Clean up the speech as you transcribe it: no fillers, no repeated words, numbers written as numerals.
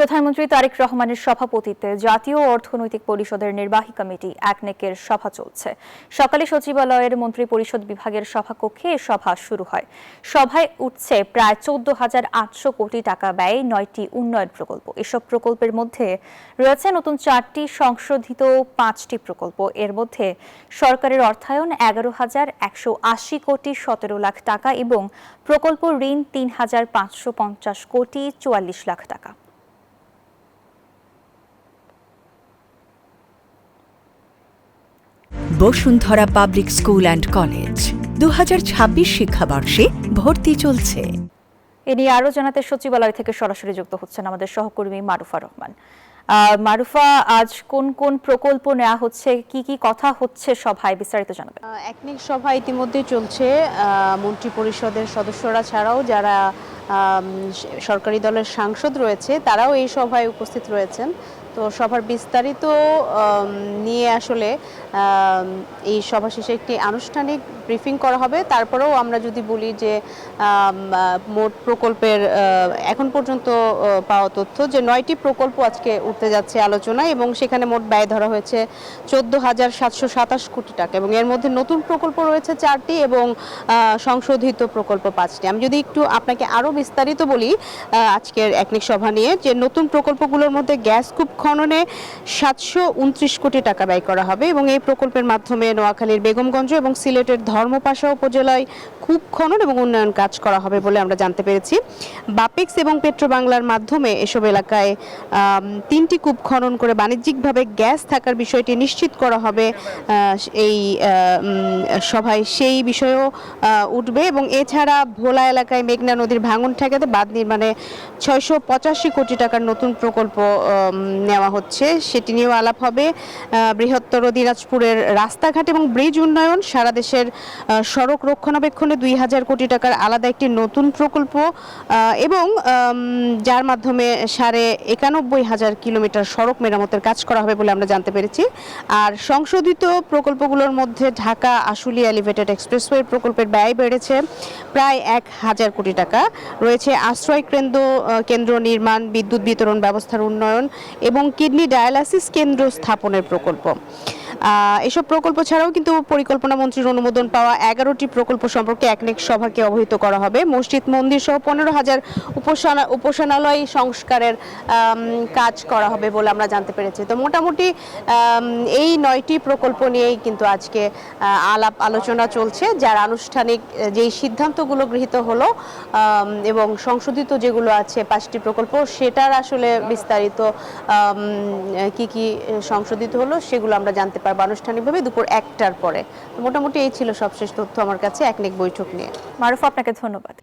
প্রধানমন্ত্রী তারেক রহমানের সভাপতিত্বে জাতীয় অর্থনৈতিক পরিষদের নির্বাহী কমিটি একনেকের সভা চলছে। সকালে সচিবালয়ের মন্ত্রী পরিষদ বিভাগের সভাকক্ষে এ সভা শুরু হয়। সভায় উঠছে প্রায় 14,800 কোটি টাকা ব্যয়ে 9টি উন্নয়ন প্রকল্প। এসব প্রকল্পের মধ্যে রয়েছে নতুন 4টি, সংশোধিত 5টি প্রকল্প। এর মধ্যে সরকারের অর্থায়ন 11,180 কোটি 17 লাখ টাকা এবং প্রকল্প ঋণ 3,550 কোটি 44 লাখ টাকা। Bashundhara public school and college 2026 শিক্ষাবর্ষে ভর্তি চলছে। এ নিয়ে আরো জানাতে সচিবালয় থেকে সরাসরি যুক্ত হচ্ছেন আমাদের সহকর্মী মারুফা রহমান। মারুফা, আজ কোন কোন প্রকল্প নেওয়া হচ্ছে, কি কি কথা হচ্ছে সভায়, বিস্তারিত জানাবেন। একনেক সভা ইতিমধ্যে চলছে। মন্ত্রী পরিষদের সদস্যরা ছাড়াও যারা সরকারি দলের সাংসদ রয়েছে তারাও এই সভায় উপস্থিত রয়েছেন। তো সভার বিস্তারিত নিয়ে আসলে এই সভা শেষে একটি আনুষ্ঠানিক ব্রিফিং করা হবে। তারপরেও আমরা যদি বলি যে মোট প্রকল্পের এখন পর্যন্ত পাওয়া তথ্য যে 9টি প্রকল্প আজকে উঠতে যাচ্ছে আলোচনায় এবং সেখানে মোট ব্যয় ধরা হয়েছে 14,727 কোটি টাকা এবং এর মধ্যে নতুন প্রকল্প রয়েছে 4টি এবং সংশোধিত প্রকল্প 5টি। আমি যদি একটু আপনাকে আরও বিস্তারিত বলি আজকের একনেক সভা নিয়ে, যে নতুন প্রকল্পগুলোর মধ্যে গ্যাস কূপ খননে 729 কোটি টাকা ব্যয় করা হবে এবং এই প্রকল্পের মাধ্যমে নোয়াখালীর বেগমগঞ্জ এবং সিলেটের ধর্মপাশা উপজেলায় কূপ খনন এবং উন্নয়ন কাজ করা হবে বলে আমরা জানতে পেরেছি। বাপেক্স এবং পেট্রোবাংলার মাধ্যমে এসব এলাকায় 3টি কূপ খনন করে বাণিজ্যিকভাবে গ্যাস থাকার বিষয়টি নিশ্চিত করা হবে। এই সভায় সেই বিষয়েও উঠবে এবং এছাড়া ভোলা এলাকায় মেঘনা নদীর ভাঙন ঠেকাতে বাঁধ নির্মাণে 685 কোটি টাকার নতুন প্রকল্প নেওয়া হচ্ছে, সেটি নিয়েও আলাপ হবে। বৃহত্তর দিনাজপুরের রাস্তাঘাট এবং ব্রিজ উন্নয়ন, সারা দেশের সড়ক রক্ষণাবেক্ষণে 2,000 কোটি টাকার আলাদা একটি নতুন প্রকল্প এবং যার মাধ্যমে 91,500 কিলোমিটার সড়ক মেরামতের কাজ করা হবে বলে আমরা জানতে পেরেছি। আর সংশোধিত প্রকল্পগুলোর মধ্যে ঢাকা আশুলিয়া এলিভেটেড এক্সপ্রেসওয়ে প্রকল্পের ব্যয় বেড়েছে প্রায় 1,000 কোটি টাকা। রয়েছে আশ্রয় কেন্দ্র নির্মাণ, বিদ্যুৎ বিতরণ ব্যবস্থার উন্নয়ন এবং কিডনি ডায়ালাসিস কেন্দ্র স্থাপনের প্রকল্প। এসব প্রকল্প ছাড়াও কিন্তু পরিকল্পনা মন্ত্রীর অনুমোদন পাওয়া 11টি প্রকল্প সম্পর্কে একনেক সভাকে অবহিত করা হবে। মসজিদ মন্দির সহ 15,000 উপাসনালয় সংস্কারের কাজ করা হবে বলে আমরা জানতে পেরেছি। তো মোটামুটি এই 9টি প্রকল্প নিয়েই কিন্তু আজকে আলোচনা চলছে, যার আনুষ্ঠানিক যেই সিদ্ধান্তগুলো গৃহীত হলো এবং সংশোধিত যেগুলো আছে 5টি প্রকল্প, সেটার আসলে বিস্তারিত কি কি সংশোধিত হলো সেগুলো আমরা জানতে পারবো আনুষ্ঠানিকভাবে দুপুর 1টার পরে। মোটামুটি এই ছিল সবশেষ তথ্য আমার কাছে একনেক বৈঠক নিয়ে। মারুফা, আপনাকে ধন্যবাদ।